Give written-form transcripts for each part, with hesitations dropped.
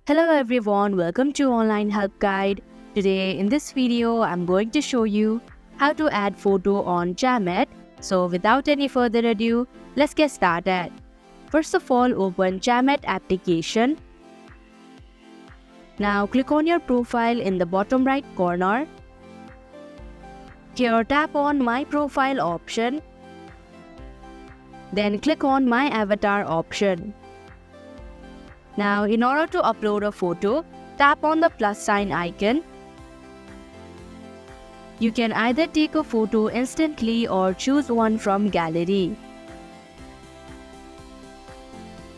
Hello everyone, welcome to Online Help Guide. Today in this video, I'm going to show you how to add photo on Chamet. So without any further ado, let's get started. First of all, open Chamet application. Now click on your profile in the bottom right corner. Here tap on My Profile option. Then click on My Avatar option. Now, in order to upload a photo, tap on the plus sign icon. You can either take a photo instantly or choose one from gallery.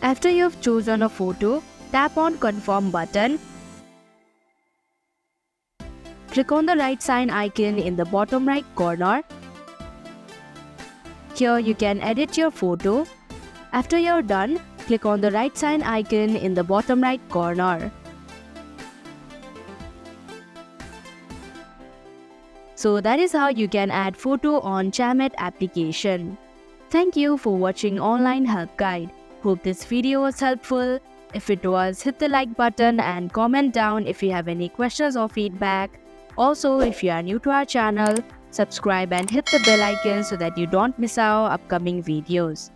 After you've chosen a photo, tap on Confirm button. Click on the right sign icon in the bottom right corner. Here you can edit your photo. After you're done, click on the right sign icon in the bottom right corner. So that is how you can add photo on Chamet application. Thank you for watching Online Help Guide. Hope this video was helpful. If it was, hit the like button and comment down if you have any questions or feedback. Also, if you are new to our channel, subscribe and hit the bell icon so that you don't miss our upcoming videos.